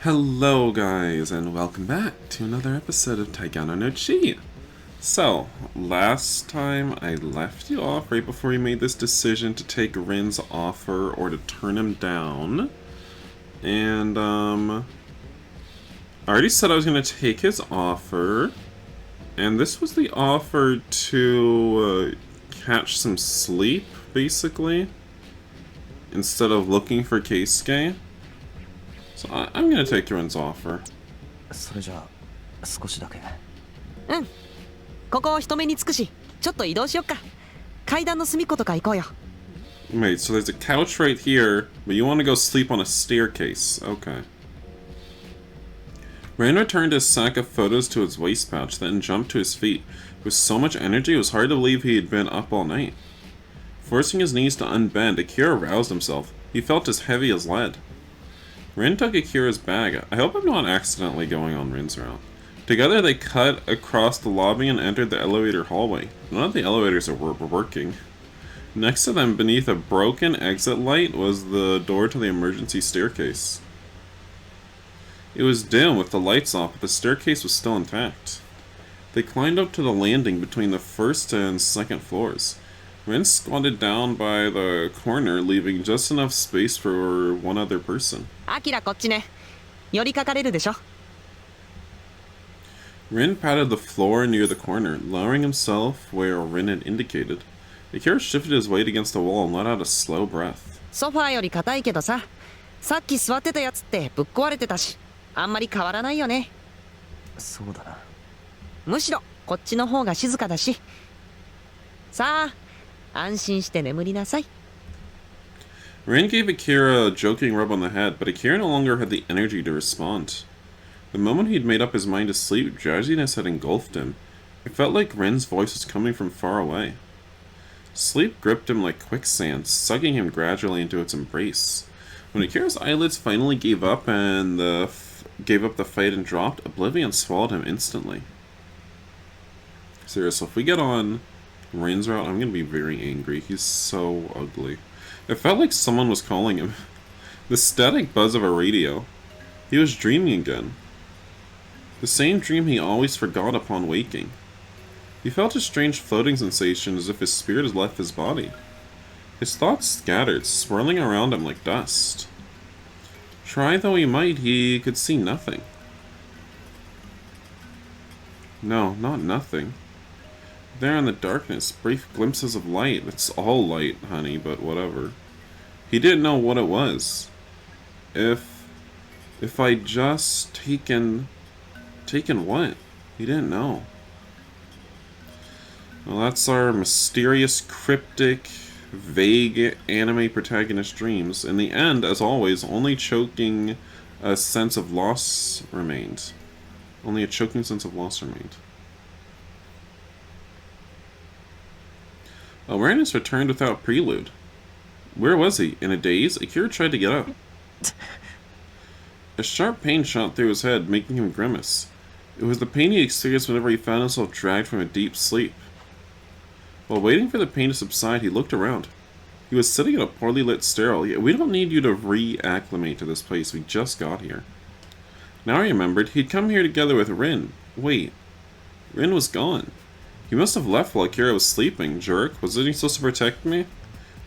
Hello guys, and welcome back to another episode of Togainu no Chi. So, last time I left you off right before we made this decision to take Rins' offer or to turn him down. And, I already said I was going to take his offer. And this was the offer to catch some sleep, basically, instead of looking for Keisuke. So I'm gonna take Rins' offer. それじゃあ少しだけ。うん。ここ人目につくし、ちょっと移動しよっか。階段の隅っことか行こうよ。 Wait, so there's a couch right here, but you want to go sleep on a staircase. Okay. Ren returned his sack of photos to his waist pouch, then jumped to his feet. With so much energy, it was hard to believe he had been up all night. Forcing his knees to unbend, Akira roused himself. He felt as heavy as lead. Rin took Akira's bag. I hope I'm not accidentally going on Rin's route. Together they cut across the lobby and entered the elevator hallway. None of the elevators were working. Next to them, beneath a broken exit light, was the door to the emergency staircase. It was dim with the lights off, but the staircase was still intact. They climbed up to the landing between the first and second floors. Rin squatted down by the corner, leaving just enough space for one other person. Akira, こっちね。寄りかかれるでしょ。Rin patted the floor near the corner, lowering himself where Rin had indicated. Akira shifted his weight against the wall and let out a slow breath. ソファーより硬いけどさ、さっき座ってたやつってぶっ壊れてたし、あんまり変わらないよね。そうだな。むしろこっちの方が静かだし。さあ。安心して眠りなさい. Rin gave Akira a joking rub on the head, but Akira no longer had the energy to respond. The moment he'd made up his mind to sleep, drowsiness had engulfed him. It felt like Rin's voice was coming from far away. Sleep gripped him like quicksand, sucking him gradually into its embrace. When Akira's eyelids finally gave up the fight and dropped, oblivion swallowed him instantly. Seriously, if we get on Rin's route, I'm gonna be very angry. He's so ugly. It felt like someone was calling him. The static buzz of a radio. He was dreaming again. The same dream he always forgot upon waking. He felt a strange floating sensation as if his spirit had left his body. His thoughts scattered, swirling around him like dust. Try though he might, he could see nothing. No, not nothing. There in the darkness, brief glimpses of light. It's all light, honey, but whatever. He didn't know what it was. If I'd just taken what? He didn't know. Well, that's our mysterious, cryptic, vague anime protagonist dreams. In the end, as always, only a choking sense of loss remained. Only a choking sense of loss remained. Awareness returned without prelude. Where was he? In a daze, Akira tried to get up. A sharp pain shot through his head, making him grimace. It was the pain he experienced whenever he found himself dragged from a deep sleep. While waiting for the pain to subside, he looked around. He was sitting in a poorly lit stairwell, yet we don't need you to reacclimate to this place, we just got here. Now I remembered, he'd come here together with Rin. Wait, Rin was gone. He must have left while Akira was sleeping, jerk. Wasn't he supposed to protect me?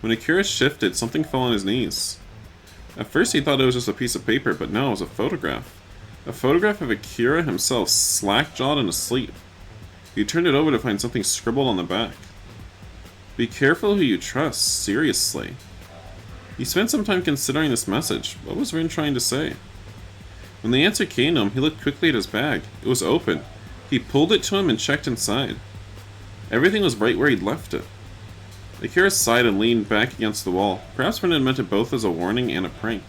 When Akira shifted, something fell on his knees. At first he thought it was just a piece of paper, but no, it was a photograph. A photograph of Akira himself, slack-jawed and asleep. He turned it over to find something scribbled on the back. Be careful who you trust, seriously. He spent some time considering this message. What was Rin trying to say? When the answer came to him, he looked quickly at his bag. It was open. He pulled it to him and checked inside. Everything was right where he'd left it. Akira sighed and leaned back against the wall. Perhaps Rin had meant it both as a warning and a prank.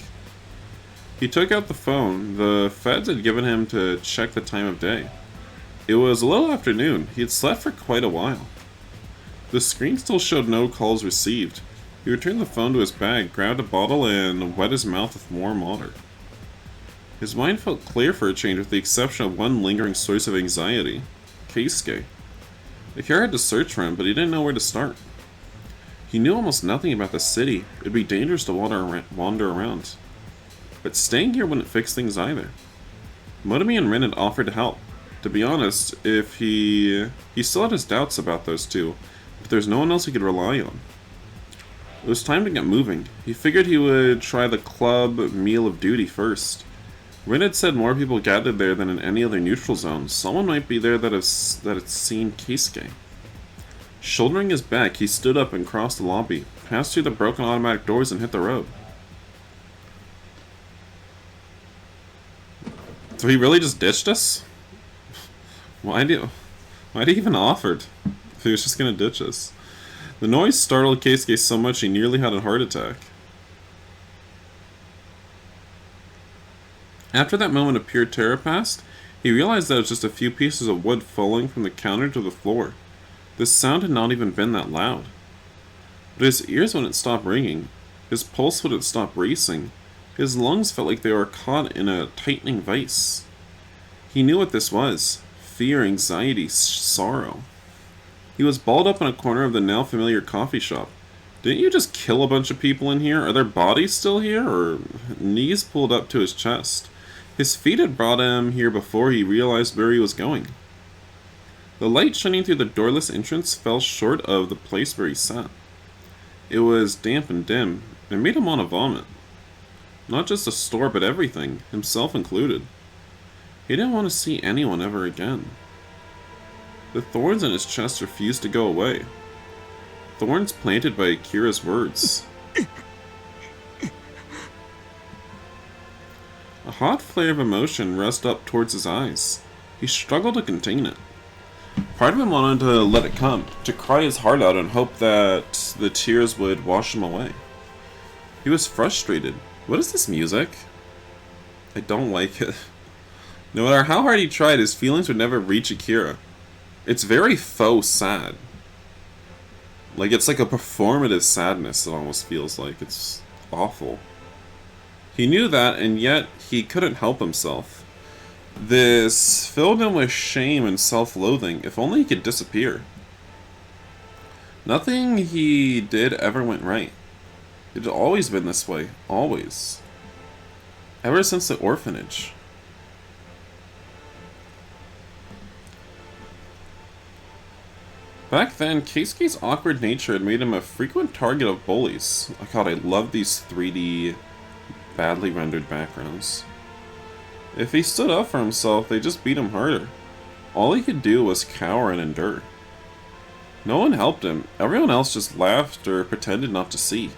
He took out the phone. The feds had given him to check the time of day. It was a little after noon. He had slept for quite a while. The screen still showed no calls received. He returned the phone to his bag, grabbed a bottle, and wet his mouth with warm water. His mind felt clear for a change with the exception of one lingering source of anxiety. Keisuke. Akira had to search for him, but he didn't know where to start. He knew almost nothing about the city. It'd be dangerous to wander around. but staying here wouldn't fix things either. Motomi and Rin had offered to help. To be honest, if he still had his doubts about those two, but there's no one else he could rely on. It was time to get moving. He figured he would try the club meal of duty first. Rin had said more people gathered there than in any other neutral zone. Someone might be there that had seen Keisuke. Shouldering his bag, he stood up and crossed the lobby, passed through the broken automatic doors and hit the road. So he really just ditched us? Why'd he even offered if he was just gonna ditch us? The noise startled Keisuke so much he nearly had a heart attack. After that moment of pure terror passed, he realized that it was just a few pieces of wood falling from the counter to the floor. This sound had not even been that loud. But his ears wouldn't stop ringing. His pulse wouldn't stop racing. His lungs felt like they were caught in a tightening vice. He knew what this was. Fear, anxiety, sorrow. He was balled up in a corner of the now familiar coffee shop. Didn't you just kill a bunch of people in here? Are their bodies still here? Or knees pulled up to his chest? His feet had brought him here before he realized where he was going. The light shining through the doorless entrance fell short of the place where he sat. It was damp and dim. It made him want to vomit. Not just the store, but everything, himself included. He didn't want to see anyone ever again. The thorns in his chest refused to go away. Thorns planted by Akira's words. A hot flare of emotion rushed up towards his eyes. He struggled to contain it. Part of him wanted to let it come, to cry his heart out and hope that the tears would wash him away. He was frustrated. What is this music? I don't like it. No matter how hard he tried, his feelings would never reach Akira. It's very faux sad. Like, it's like a performative sadness, it almost feels like. It's awful. He knew that, and yet he couldn't help himself. This filled him with shame and self-loathing. If only he could disappear. Nothing he did ever went right. It had always been this way. Always. Ever since the orphanage. Back then, Keisuke's awkward nature had made him a frequent target of bullies. Oh god, I love these 3D, badly rendered backgrounds. If he stood up for himself, they just beat him harder. All he could do was cower and endure. No one helped him. Everyone else just laughed or pretended not to see.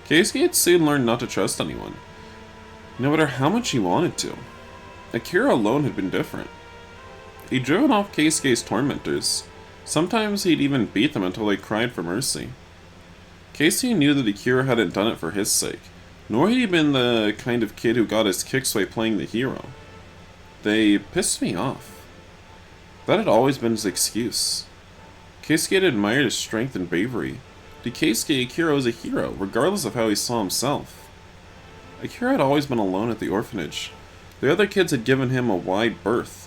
Keisuke had soon learned not to trust anyone, no matter how much he wanted to. Akira alone had been different. He'd driven off Keisuke's tormentors. Sometimes he'd even beat them until they cried for mercy. Keisuke knew that Akira hadn't done it for his sake, nor had he been the kind of kid who got his kicks by playing the hero. They pissed me off. That had always been his excuse. Keisuke had admired his strength and bravery. To Keisuke, Akira was a hero, regardless of how he saw himself. Akira had always been alone at the orphanage. The other kids had given him a wide berth.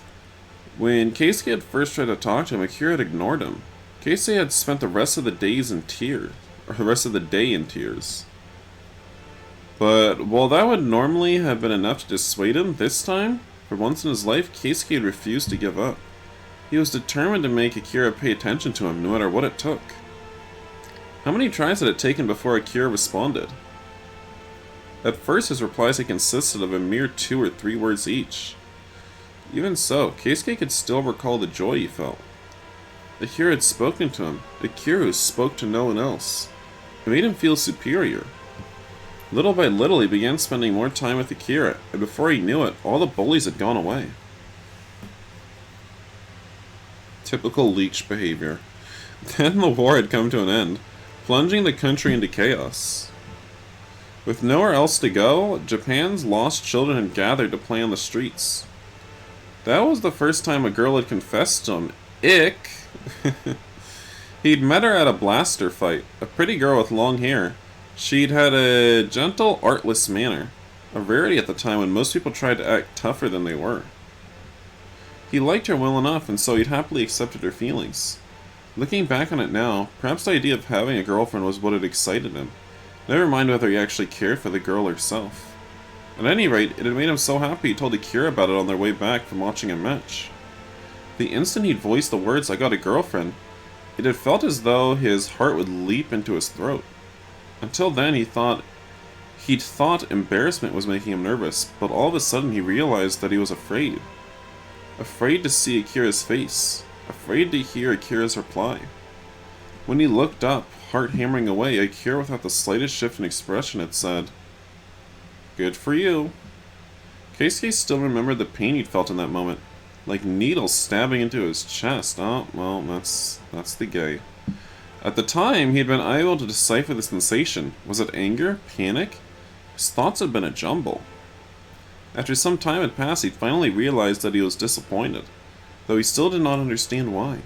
When Keisuke had first tried to talk to him, Akira had ignored him. Keisuke had spent the rest of the day in tears. But while that would normally have been enough to dissuade him, this time, for once in his life, Keisuke had refused to give up. He was determined to make Akira pay attention to him, no matter what it took. How many tries had it taken before Akira responded? At first, his replies had consisted of a mere 2 or 3 words each. Even so, Keisuke could still recall the joy he felt. Akira had spoken to him. Akira spoke to no one else. It made him feel superior. Little by little, he began spending more time with Akira, and before he knew it, all the bullies had gone away. Typical Leech behavior. Then the war had come to an end, plunging the country into chaos. With nowhere else to go, Japan's lost children had gathered to play on the streets. That was the first time a girl had confessed to him. Ick! He'd met her at a blaster fight, a pretty girl with long hair. She'd had a gentle, artless manner, a rarity at the time when most people tried to act tougher than they were. He liked her well enough, and so he'd happily accepted her feelings. Looking back on it now, perhaps the idea of having a girlfriend was what had excited him. Never mind whether he actually cared for the girl herself. At any rate, it had made him so happy he told Akira about it on their way back from watching a match. The instant he'd voiced the words, "I got a girlfriend," it had felt as though his heart would leap into his throat. Until then, he'd thought embarrassment was making him nervous, but all of a sudden he realized that he was afraid. Afraid to see Akira's face. Afraid to hear Akira's reply. When he looked up, heart hammering away, Akira, without the slightest shift in expression, had said, "Good for you." Keisuke still remembered the pain he'd felt in that moment, like needles stabbing into his chest. Oh, well, that's the gay. At the time, he had been unable to decipher the sensation. Was it anger? Panic? His thoughts had been a jumble. After some time had passed, he finally realized that he was disappointed, though he still did not understand why.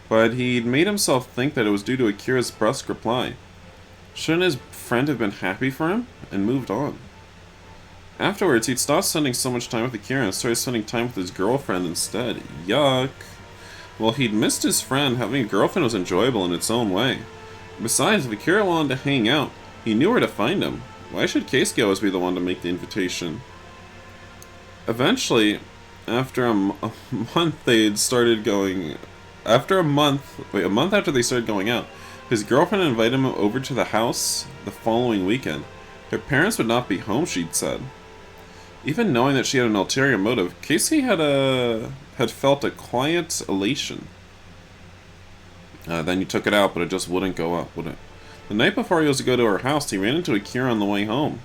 But he'd made himself think that it was due to Akira's brusque reply. Shouldn't his friend have been happy for him? And moved on. Afterwards, he'd stopped spending so much time with Akira and started spending time with his girlfriend instead. Yuck. Well, he'd missed his friend. Having a girlfriend was enjoyable in its own way. Besides, if Akira wanted to hang out, he knew where to find him. Why should Keisuke always be the one to make the invitation? Eventually, after a month they'd started going... a month after they started going out, his girlfriend invited him over to the house the following weekend. Her parents would not be home, she'd said. Even knowing that she had an ulterior motive, Keisuke had felt a quiet elation. Then you took it out, but it just wouldn't go up, would it? The night before he was to go to her house, he ran into Akira on the way home.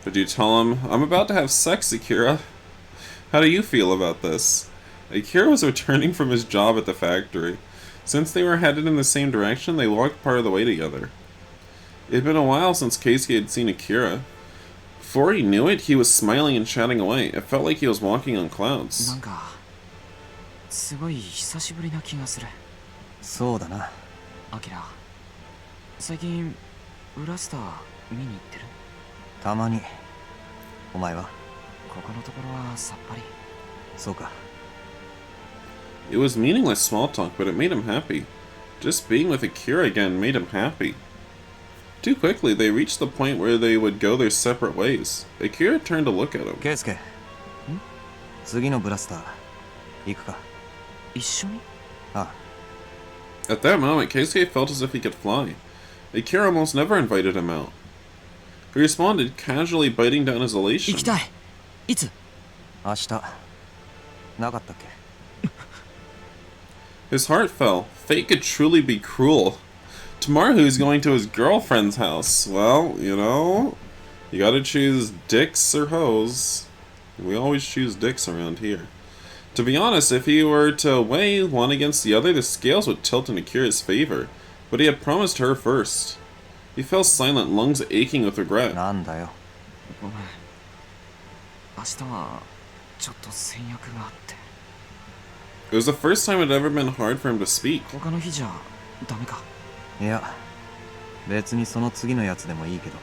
Did you tell him, "I'm about to have sex, Akira"? How do you feel about this? Akira was returning from his job at the factory. Since they were headed in the same direction, they walked part of the way together. It had been a while since Keisuke had seen Akira. Before he knew it, he was smiling and chatting away. It felt like he was walking on clouds. なんかすごい久しぶりな気がする。そうだな。アキラ、最近ウラスター見に行ってる？たまに。お前は？ここのところはさっぱり。そうか。It was meaningless small talk, but it made him happy. Just being with Akira again made him happy. Too quickly, they reached the point where they would go their separate ways. Akira turned to look at him. ケイスケ。次のブラスター行くか？一緒に？ああ。At that moment, Keisuke felt as if he could fly. Akira almost never invited him out. He responded, casually biting down his elation. 行きたい。いつ？明日。なかったっけ？ His heart fell. Fate could truly be cruel. Tomorrow's going to his girlfriend's house. Well, you know, you gotta choose dicks or hoes. We always choose dicks around here. To be honest, if he were to weigh one against the other, the scales would tilt in Akira's favor. But he had promised her first. He fell silent, lungs aching with regret. なんだよ。ごめん。明日はちょっと戦略があって。 It was the first time it had ever been hard for him to speak. 他の日じゃダメか？いや、別にその次のやつでもいいけど。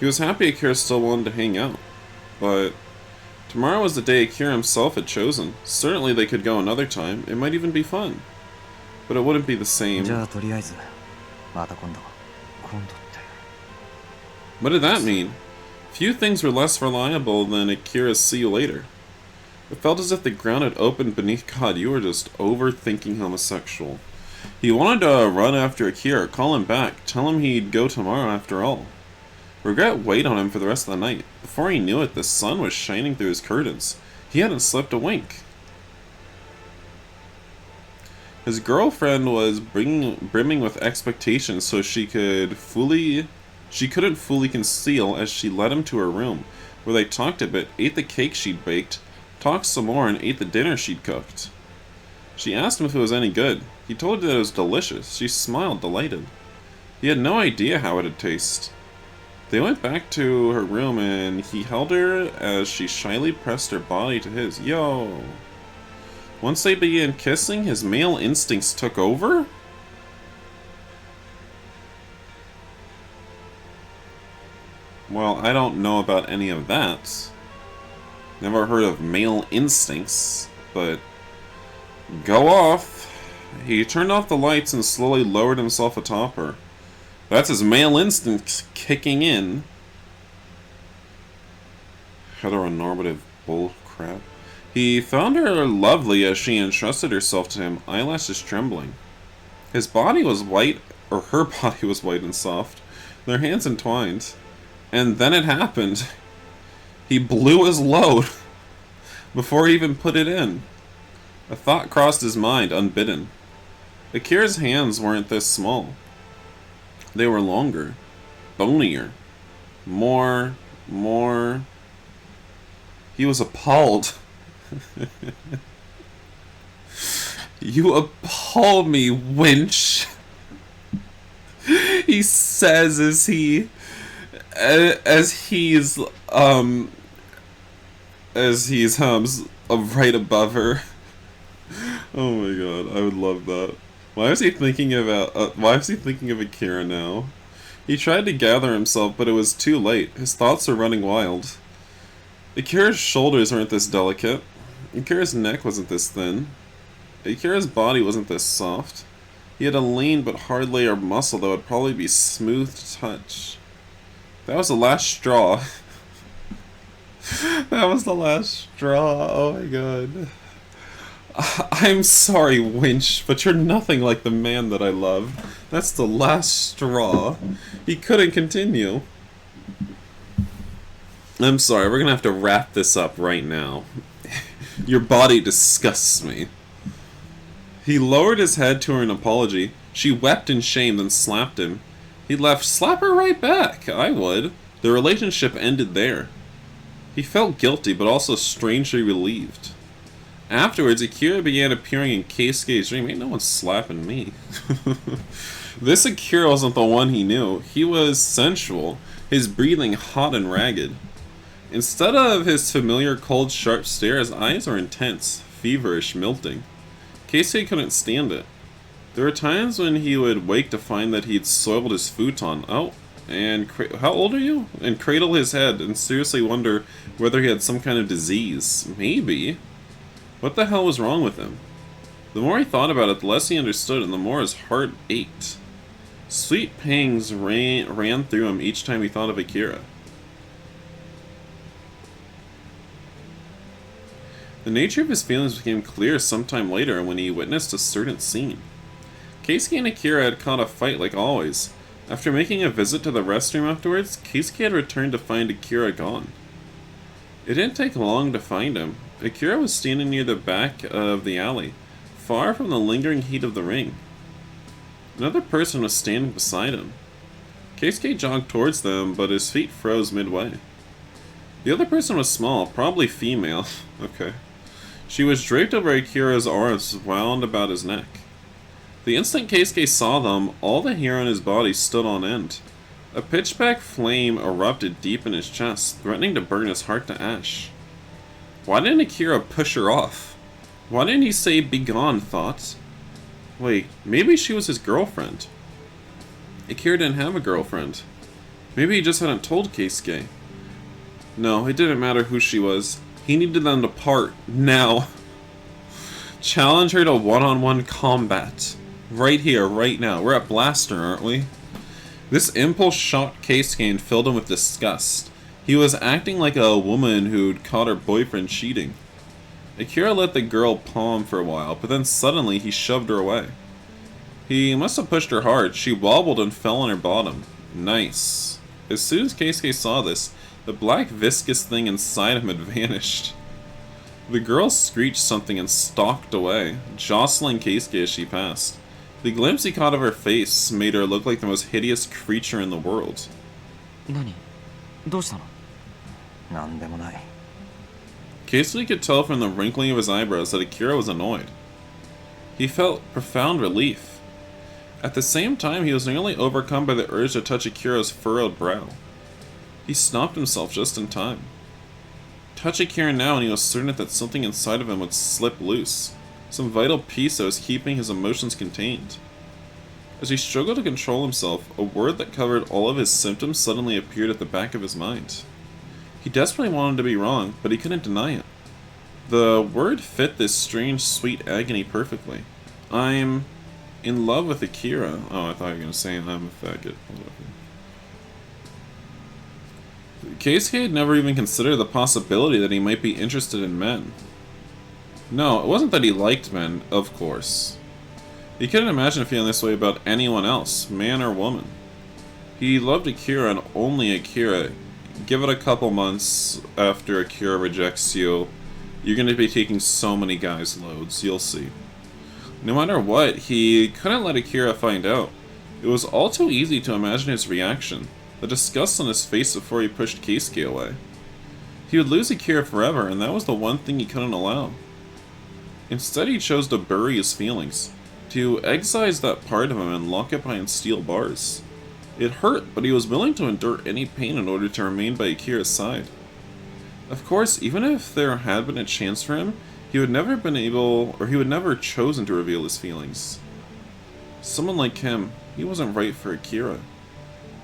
He was happy Akira still wanted to hang out. But tomorrow was the day Akira himself had chosen. Certainly they could go another time. It might even be fun. But it wouldn't be the same. じゃあとりあえずまた今度。今度って。 What did that mean? Few things were less reliable than Akira's "see you later." It felt as if the ground had opened beneath. God, you were just overthinking homosexual. He wanted to run after Akira, call him back, tell him he'd go tomorrow after all. Regret weighed on him for the rest of the night. Before he knew it, the sun was shining through his curtains. He hadn't slept a wink. His girlfriend was brimming with expectations, so she couldn't fully conceal as she led him to her room, where they talked a bit, ate the cake she'd baked, talked some more, and ate the dinner she'd cooked. She asked him if it was any good. He told her that it was delicious. She smiled, delighted. He had no idea how it would taste. They went back to her room, and he held her as she shyly pressed her body to his. Yo! Once they began kissing, his male instincts took over? Well, I don't know about any of that. Never heard of male instincts, but go off. He turned off the lights and slowly lowered himself atop her. That's his male instincts kicking in. Heteronormative bullcrap. He found her lovely as she entrusted herself to him, eyelashes trembling. His body was white, or her body was white and soft, their hands entwined. And then it happened. He blew his load before he even put it in. A thought crossed his mind, unbidden. Akira's hands weren't this small. They were longer, bonier, more. He was appalled. You appall me, wench. He says as he's right above her. Oh my god, I would love that. Why is he thinking of Akira now? He tried to gather himself, but it was too late. His thoughts were running wild. Akira's shoulders weren't this delicate. Akira's neck wasn't this thin. Akira's body wasn't this soft. He had a lean but hard layer of muscle that would probably be smooth to touch. That was the last straw. That was the last straw. Oh my god. I'm sorry, wench, but you're nothing like the man that I love. That's the last straw. He couldn't continue. I'm sorry, we're gonna have to wrap this up right now. Your body disgusts me. He lowered his head to her in apology. She wept in shame, then slapped him. He left. Slap her right back. I would. The relationship ended there. He felt guilty, but also strangely relieved. Afterwards, Akira began appearing in Keisuke's dream. Ain't no one slapping me. This Akira wasn't the one he knew. He was sensual, his breathing hot and ragged. Instead of his familiar cold, sharp stare, his eyes were intense, feverish, melting. Keisuke couldn't stand it. There were times when he would wake to find that he'd soiled his futon. Oh, and how old are you? And cradle his head and seriously wonder whether he had some kind of disease. Maybe. What the hell was wrong with him? The more he thought about it, the less he understood, and the more his heart ached. Sweet pangs ran through him each time he thought of Akira. The nature of his feelings became clear sometime later when he witnessed a certain scene. Keisuke and Akira had caught a fight like always. After making a visit to the restroom afterwards, Keisuke had returned to find Akira gone. It didn't take long to find him. Akira was standing near the back of the alley, far from the lingering heat of the ring. Another person was standing beside him. Keisuke jogged towards them, but his feet froze midway. The other person was small, probably female. Okay. She was draped over Akira's arms wound about his neck. The instant Keisuke saw them, all the hair on his body stood on end. A pitchback flame erupted deep in his chest, threatening to burn his heart to ash. Why didn't Akira push her off? Why didn't he say "begone," thoughts? Wait, maybe she was his girlfriend. Akira didn't have a girlfriend. Maybe he just hadn't told Keisuke. No, it didn't matter who she was. He needed them to part, now. Challenge her to one-on-one combat. Right here, right now. We're at Blaster, aren't we? This impulse shocked Keisuke and filled him with disgust. He was acting like a woman who'd caught her boyfriend cheating. Akira let the girl palm for a while, but then suddenly he shoved her away. He must have pushed her hard. She wobbled and fell on her bottom. Nice. As soon as Keisuke saw this, the black viscous thing inside him had vanished. The girl screeched something and stalked away, jostling Keisuke as she passed. The glimpse he caught of her face made her look like the most hideous creature in the world. Keisuke could tell from the wrinkling of his eyebrows that Akira was annoyed. He felt profound relief. At the same time, he was nearly overcome by the urge to touch Akira's furrowed brow. He stopped himself just in time. Touch Akira now and he was certain that something inside of him would slip loose. Some vital piece that was keeping his emotions contained. As he struggled to control himself, a word that covered all of his symptoms suddenly appeared at the back of his mind. He desperately wanted to be wrong, but he couldn't deny it. The word fit this strange, sweet agony perfectly. I'm in love with Akira. Oh, I thought you were going to say I'm a faggot. Keisuke had never even considered the possibility that he might be interested in men. No, it wasn't that he liked men, of course. He couldn't imagine feeling this way about anyone else, man or woman. He loved Akira and only Akira. Give it a couple months after Akira rejects you, you're going to be taking so many guys' loads, you'll see. No matter what, he couldn't let Akira find out. It was all too easy to imagine his reaction, the disgust on his face before he pushed Keisuke away. He would lose Akira forever, and that was the one thing he couldn't allow. Instead, he chose to bury his feelings, to excise that part of him and lock it behind steel bars. It hurt, but he was willing to endure any pain in order to remain by Akira's side. Of course, even if there had been a chance for him, he would never chosen to reveal his feelings. Someone like him, he wasn't right for Akira.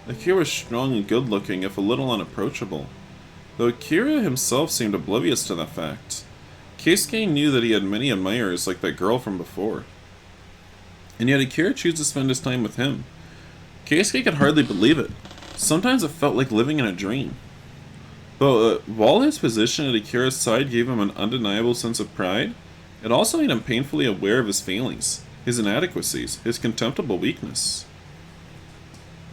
Akira was strong and good-looking, if a little unapproachable, though Akira himself seemed oblivious to that fact. Keisuke knew that he had many admirers like that girl from before. And yet Akira chose to spend his time with him. Keisuke could hardly believe it. Sometimes it felt like living in a dream. But while his position at Akira's side gave him an undeniable sense of pride, it also made him painfully aware of his failings, his inadequacies, his contemptible weakness.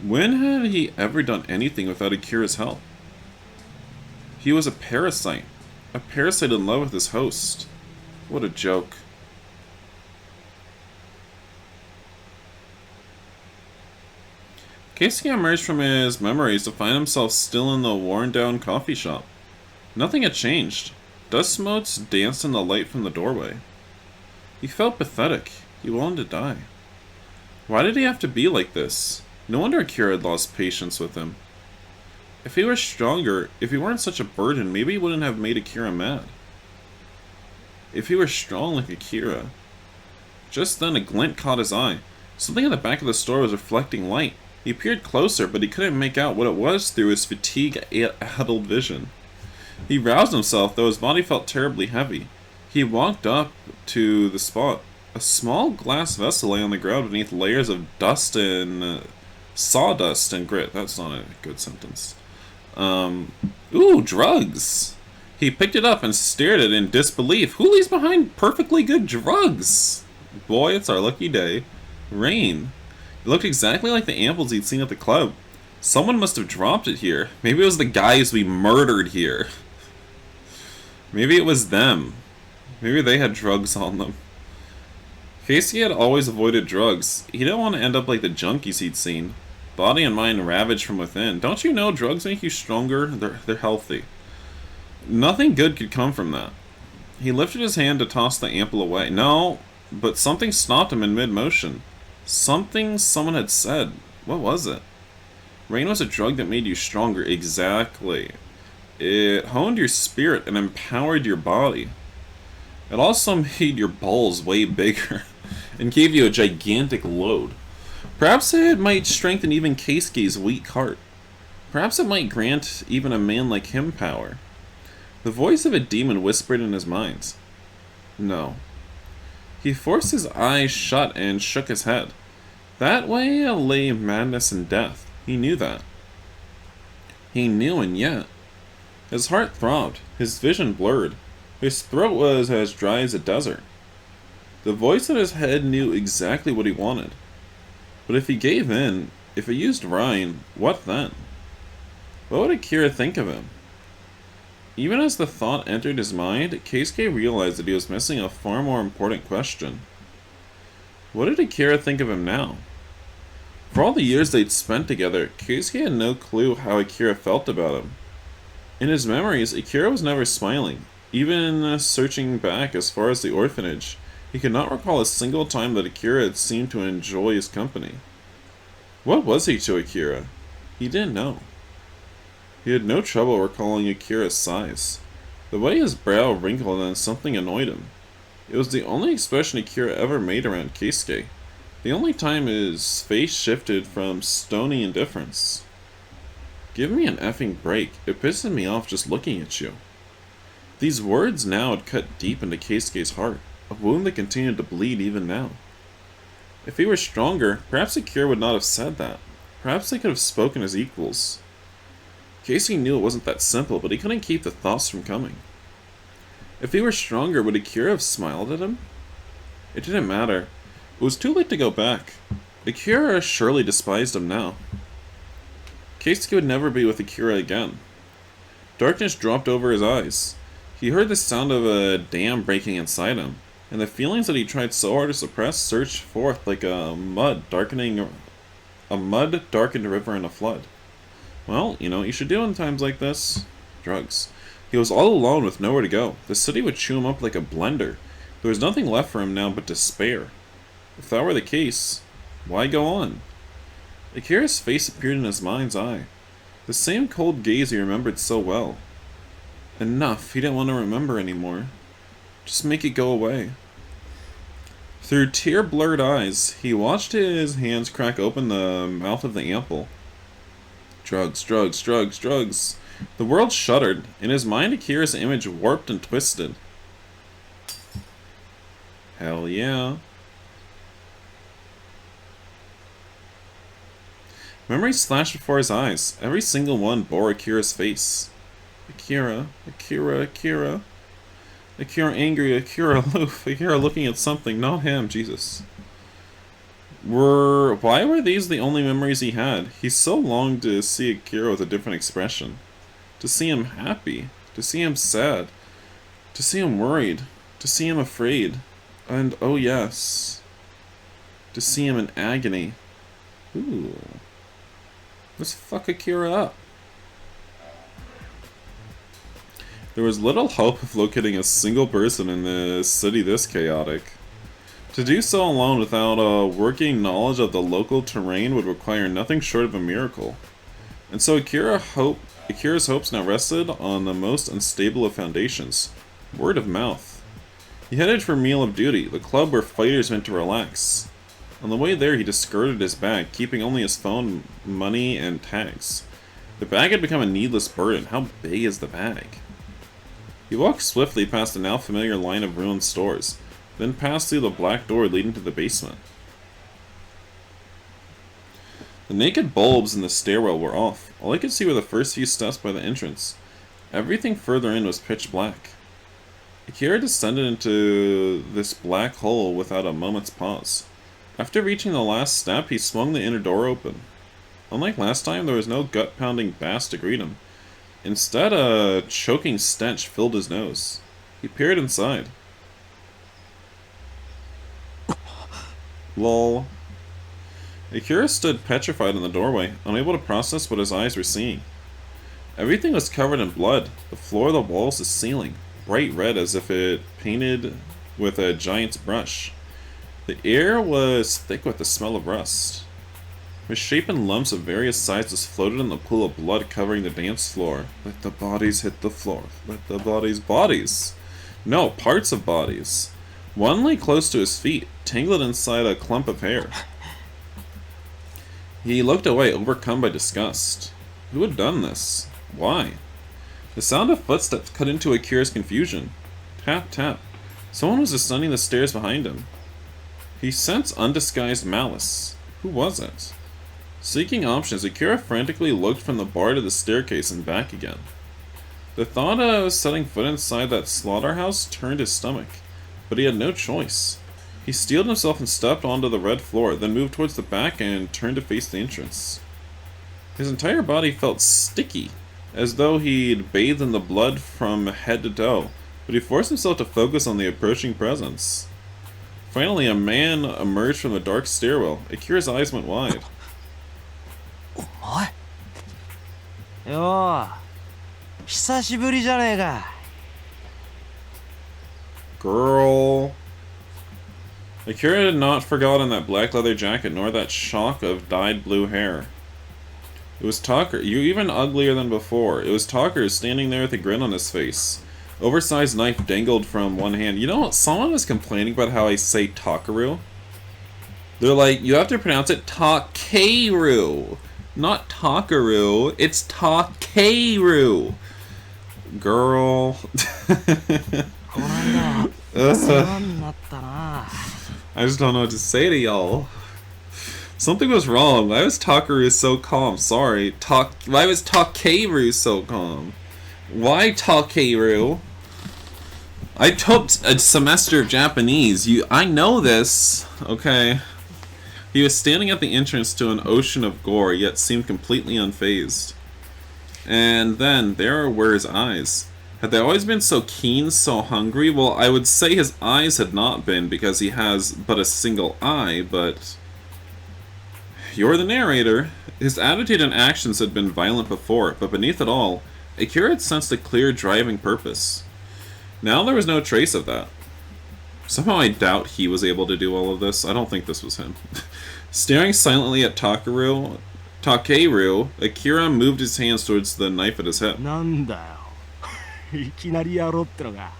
When had he ever done anything without Akira's help? He was a parasite in love with his host. What a joke. Keisuke emerged from his memories to find himself still in the worn-down coffee shop. Nothing had changed. Dust motes danced in the light from the doorway. He felt pathetic. He wanted to die. Why did he have to be like this? No wonder Akira had lost patience with him. If he were stronger, if he weren't such a burden, maybe he wouldn't have made Akira mad. If he were strong like Akira... Just then a glint caught his eye. Something in the back of the store was reflecting light. He peered closer, but he couldn't make out what it was through his fatigue-addled vision. He roused himself, though his body felt terribly heavy. He walked up to the spot. A small glass vessel lay on the ground beneath layers of dust and... sawdust and grit. That's not a good sentence. Ooh, drugs! He picked it up and stared at it in disbelief. Who leaves behind perfectly good drugs? Boy, it's our lucky day. Rain. It looked exactly like the ampoules he'd seen at the club. Someone must have dropped it here. Maybe it was the guys we murdered here. Maybe it was them. Maybe they had drugs on them. Keisuke had always avoided drugs. He didn't want to end up like the junkies he'd seen. Body and mind ravaged from within. Don't you know drugs make you stronger? They're healthy. Nothing good could come from that. He lifted his hand to toss the ampoule away. No, but something stopped him in mid-motion. Something someone had said. What was it? Rain was a drug that made you stronger. Exactly. It honed your spirit and empowered your body. It also made your balls way bigger and gave you a gigantic load. Perhaps it might strengthen even Keisuke's weak heart. Perhaps it might grant even a man like him power. The voice of a demon whispered in his mind. No. He forced his eyes shut and shook his head. That way lay madness and death. He knew that. He knew, and yet... His heart throbbed, his vision blurred. His throat was as dry as a desert. The voice in his head knew exactly what he wanted. But if he gave in, if he used Ryan, what then? What would Akira think of him? Even as the thought entered his mind, Keisuke realized that he was missing a far more important question. What did Akira think of him now? For all the years they'd spent together, Keisuke had no clue how Akira felt about him. In his memories, Akira was never smiling. Even searching back as far as the orphanage, he could not recall a single time that Akira had seemed to enjoy his company. What was he to Akira? He didn't know. He had no trouble recalling Akira's size. The way his brow wrinkled and something annoyed him. It was the only expression Akira ever made around Keisuke. The only time his face shifted from stony indifference. Give me an effing break. It pisses me off just looking at you. These words now had cut deep into Keisuke's heart, a wound that continued to bleed even now. If he were stronger, perhaps Akira would not have said that. Perhaps they could have spoken as equals. Casey knew it wasn't that simple, but he couldn't keep the thoughts from coming. If he were stronger, would Akira have smiled at him? It didn't matter. It was too late to go back. Akira surely despised him now. Casey would never be with Akira again. Darkness dropped over his eyes. He heard the sound of a dam breaking inside him, and the feelings that he tried so hard to suppress surged forth like a mud-darkened river in a flood. Well, you know what you should do in times like this? Drugs. He was all alone with nowhere to go. The city would chew him up like a blender. There was nothing left for him now but despair. If that were the case, why go on? Akira's face appeared in his mind's eye. The same cold gaze he remembered so well. Enough, he didn't want to remember anymore. Just make it go away. Through tear-blurred eyes, he watched his hands crack open the mouth of the ample. Drugs, drugs, drugs, drugs. The world shuddered. In his mind, Akira's image warped and twisted. Hell yeah. Memories flashed before his eyes. Every single one bore Akira's face. Akira, Akira, Akira. Akira angry, Akira aloof, Akira looking at something, not him, Jesus. Why were these the only memories he had? He so longed to see Akira with a different expression. To see him happy. To see him sad. To see him worried. To see him afraid. And, oh yes, to see him in agony. Ooh. Let's fuck Akira up. There was little hope of locating a single person in the city this chaotic. To do so alone without a working knowledge of the local terrain would require nothing short of a miracle. And so Akira's hopes now rested on the most unstable of foundations. Word of mouth. He headed for Meal of Duty, the club where fighters went to relax. On the way there, he discarded his bag, keeping only his phone, money, and tags. The bag had become a needless burden. How big is the bag? He walked swiftly past the now familiar line of ruined stores, then passed through the black door leading to the basement. The naked bulbs in the stairwell were off. All he could see were the first few steps by the entrance. Everything further in was pitch black. Akira descended into this black hole without a moment's pause. After reaching the last step, he swung the inner door open. Unlike last time, there was no gut-pounding bass to greet him. Instead, a choking stench filled his nose. He peered inside. Lol. Akira stood petrified in the doorway, unable to process what his eyes were seeing. Everything was covered in blood. The floor, the walls, the ceiling. Bright red as if it painted with a giant's brush. The air was thick with the smell of rust. Misshapen lumps of various sizes floated in the pool of blood covering the dance floor. Let the bodies hit the floor. Let the bodies. No, parts of bodies. One lay close to his feet, tangled inside a clump of hair. He looked away, overcome by disgust. Who had done this? Why? The sound of footsteps cut into Akira's confusion. Tap, tap. Someone was ascending the stairs behind him. He sensed undisguised malice. Who was it? Seeking options, Akira frantically looked from the bar to the staircase and back again. The thought of setting foot inside that slaughterhouse turned his stomach, but he had no choice. He steeled himself and stepped onto the red floor, then moved towards the back and turned to face the entrance. His entire body felt sticky, as though he'd bathed in the blood from head to toe, but he forced himself to focus on the approaching presence. Finally, a man emerged from the dark stairwell. Akira's eyes went wide. What? Yo, 久しぶりじゃねえか. Girl. Akira had not forgotten that black leather jacket nor that shock of dyed blue hair. It was Takeru. You even uglier than before. It was Takeru standing there with a grin on his face. Oversized knife dangled from one hand. You know, someone was complaining about how I say Takeru. They're like, you have to pronounce it Takeru. Not Takeru. It's Takeru. Girl. I just don't know what to say to y'all. Something was wrong. Why was Takeru so calm? Sorry. Why was Takeru so calm? Why Takeru? I took a semester of Japanese. I know this. Okay. He was standing at the entrance to an ocean of gore, yet seemed completely unfazed. And then, there were his eyes. Had they always been so keen, so hungry? Well, I would say his eyes had not been, because he has but a single eye, but... You're the narrator. His attitude and actions had been violent before, but beneath it all, Akira had sensed a clear driving purpose. Now there was no trace of that. Somehow I doubt he was able to do all of this. I don't think this was him. Staring silently at Takeru, Akira moved his hands towards the knife at his hip. なんだよ。いきなりやろうってのが。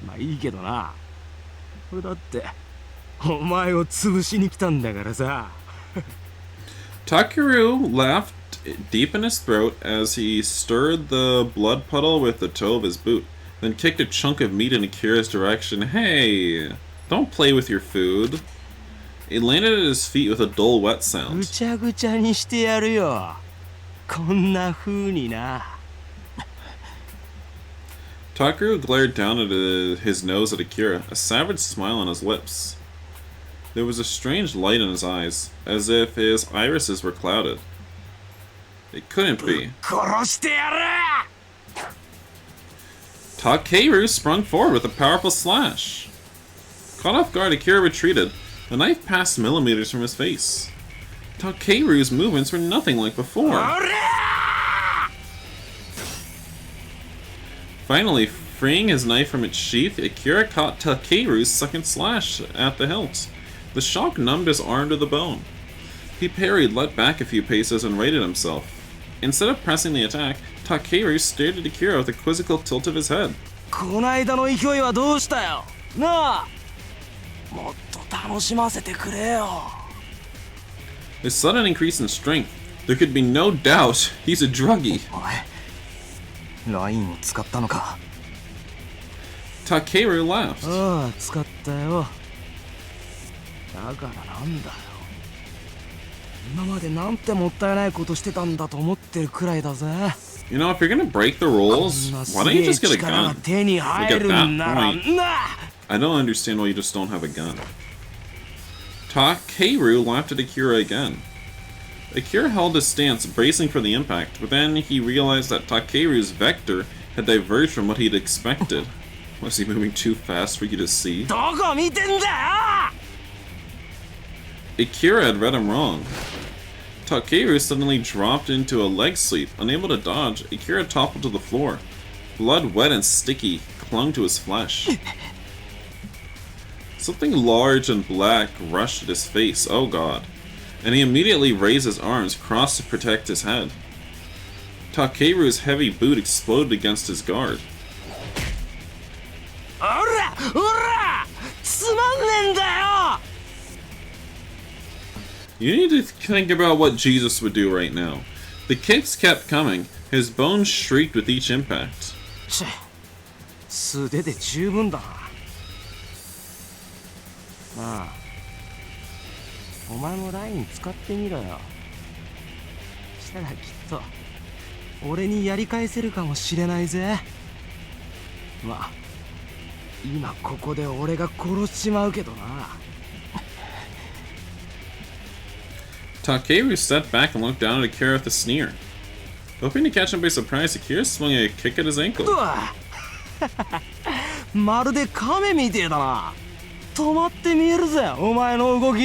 まあいいけどな。これだって、お前を潰しに来たんだからさ。Takeru laughed deep in his throat as he stirred the blood puddle with the toe of his boot, then kicked a chunk of meat in Akira's direction. Hey, don't play with your food. It landed at his feet with a dull, wet sound. ぐちゃぐちゃにしてやるよ。こんな風にな。Takeru glared down at his nose at Akira, a savage smile on his lips. There was a strange light in his eyes, as if his irises were clouded. It couldn't be. 殺してやる! Takeru sprung forward with a powerful slash. Caught off guard, Akira retreated. The knife passed millimeters from his face. Takeru's movements were nothing like before. Finally, freeing his knife from its sheath, Akira caught Takeru's second slash at the hilt. The shock numbed his arm to the bone. He parried, let back a few paces, and righted himself. Instead of pressing the attack, Takeru stared at Akira with a quizzical tilt of his head. こないだの勢いはどうしたよなあもっと楽しませてくれよ His sudden increase in strength. There could be no doubt he's a druggie. お前ラインを使ったのか Takeru laughed. ああ使ったよだからなんだよ今までなんてもったいないことしてたんだと思ってるくらいだぜ You know, if you're gonna break the rules, why don't you just get a gun? Like at that point, I don't understand why you just don't have a gun. Takeru laughed at Akira again. Akira held his stance, bracing for the impact, but then he realized that Takeru's vector had diverged from what he'd expected. Was he moving too fast for you to see? どこ見てんだよ Akira had read him wrong. Takeru suddenly dropped into a leg sweep. Unable to dodge, Akira toppled to the floor. Blood wet and sticky clung to his flesh. Something large and black rushed at his face, oh god, and he immediately raised his arms, crossed to protect his head. Takeru's heavy boot exploded against his guard. おらおらつまんねえんだよ You need to think about what Jesus would do right now. The kicks kept coming. His bones shrieked with each impact. 素手で十分だなまあお前もライン使ってみろよしたらきっと俺にやり返せるかもしれないぜまあ今ここで俺が殺しちまうけどな Takeru stepped back and looked down at Akira with a sneer. Hoping to catch him by surprise, Akira swung a kick at his ankle. まるで亀みてえだな止まって見えるぜお前の動き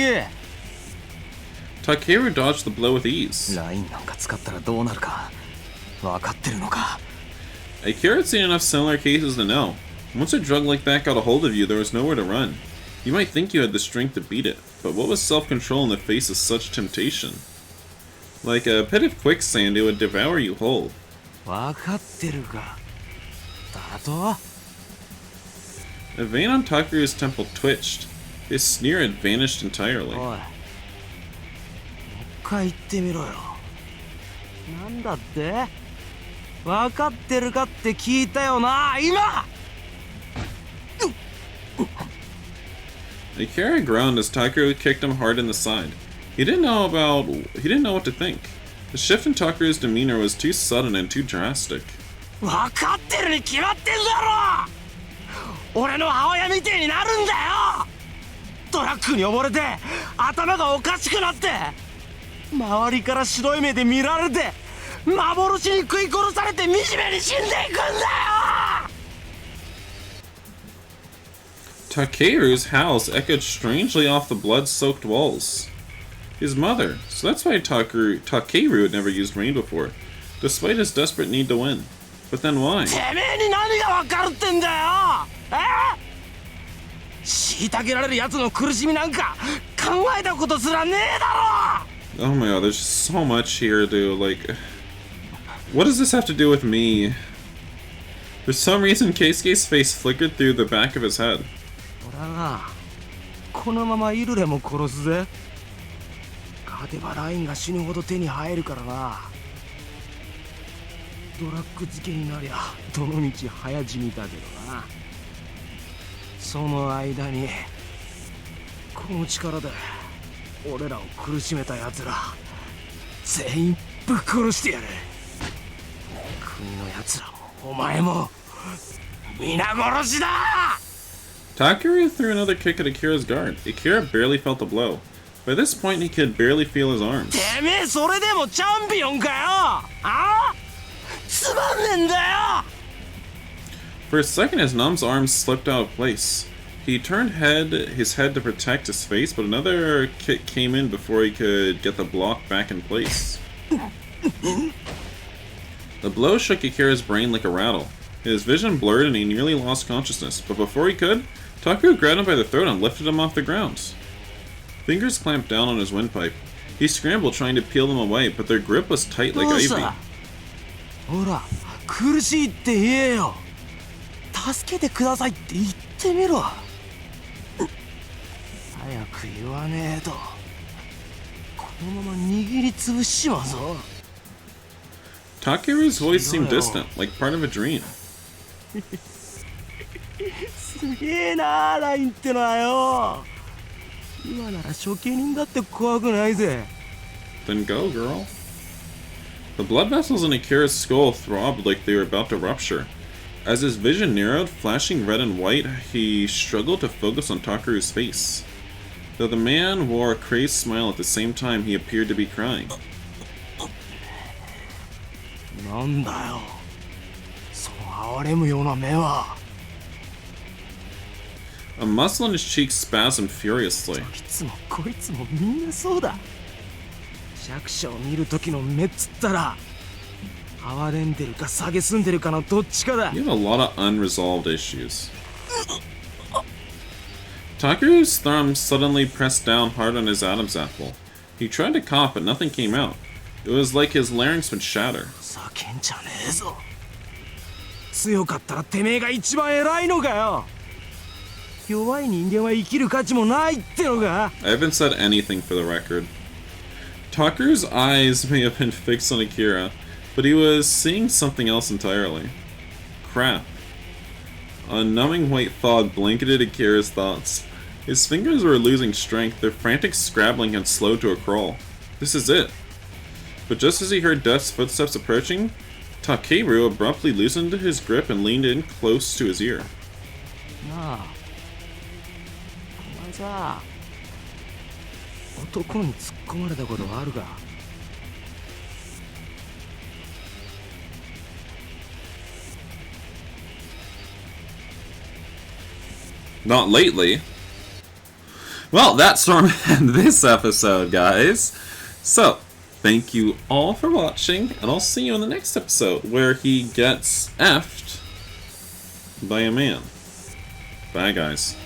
Takeru dodged the blow with ease. ラインなんか使ったらどうなるか分かってるのか Akira had seen enough similar cases to know. Once a drug like that got a hold of you, there was nowhere to run. You might think you had the strength to beat it, but what was self-control in the face of such temptation? Like a pit of quicksand, it would devour you whole. 分かってるかだと A vein on Takeru's temple twitched. His sneer had vanished entirely. おいもう一回言ってみろよなんだって分かってるかって聞いたよな今 Akira groaned as Takeru kicked him hard in the side. He didn't know what to think. The shift in Takeru's demeanor was too sudden and too drastic. 分かってるに決まってんだろ。俺の母親みてえになるんだよ。トラックに溺れて頭がおかしくなって周りから白い目で見られて幻に食い殺されて惨めに死んでいくんだよ。 Takeru's house echoed strangely off the blood-soaked walls. His mother, so that's why Takeru had never used rain before, despite his desperate need to win. But then why? てめえに何が分かるってんだよ。虐げられる奴の苦しみなんか考えたことすらねえだろ。 Oh my god, there's so much here, dude. Like, what does this have to do with me? For some reason, Keisuke's face flickered through the back of his head. 俺はこのままイルレも殺すぜ。勝てばラインが死ぬほど手に入るからな。ドラッグ漬けになりゃどの道早死にだけどな。その間にこの力で俺らを苦しめた奴ら全員ぶっ殺してやる。国の奴らもお前も皆殺しだ。 Takeru threw another kick at Akira's guard. Akira barely felt the blow. By this point, he could barely feel his arms. てめえそれでもチャンピオンかよ。あ？つまんねえんだよ。 For a second, his numb's arms slipped out of place. He turned his head to protect his face, but another kick came in before he could get the block back in place. The blow shook Akira's brain like a rattle. His vision blurred and he nearly lost consciousness, but before he could, Takeru grabbed him by the throat and lifted him off the ground. Fingers clamped down on his windpipe. He scrambled trying to peel them away, but their grip was tight like ivy. ほら、苦しいって言えよ。助けてくださいって言ってみろ。早く言わねえとこのまま握りつぶしちまうぞ。 Takeru's voice seemed distant, like part of a dream. すげえな、ラインってのはよ。今なら処刑人だって怖くないぜ。 Then go, girl. The blood vessels in Akira's skull throbbed like they were about to rupture. As his vision narrowed, flashing red and white, he struggled to focus on Takeru's face. Though the man wore a crazed smile at the same time, he appeared to be crying. なんだよ、その哀れむような目は。 A muscle in his cheek spasmed furiously. いつもこいつもみんなそうだ。弱者を見る時の目っつったら哀れんでるか蔑んでるかのどっちかだ。 You have a lot of unresolved issues. Takeru's thumb suddenly pressed down hard on his Adam's apple. He tried to cough, but nothing came out. It was like his larynx would shatter. 叫んじゃねえぞ。強かったらてめえが一番偉いのかよ。弱い人間は生きる価値もないってのか。 I haven't said anything for the record. Takeru's eyes may have been fixed on Akira, but he was seeing something else entirely. Crap. A numbing white fog blanketed Akira's thoughts. His fingers were losing strength, their frantic scrabbling had slowed to a crawl. This is it. But just as he heard Death's footsteps approaching, Takeru abruptly loosened his grip and leaned in close to his ear. なあ、お前さ、男に突っ込まれたことあるか。 Not lately. Well, that's where I'm at this episode, guys. So, thank you all for watching, and I'll see you in the next episode where he gets effed by a man. Bye, guys.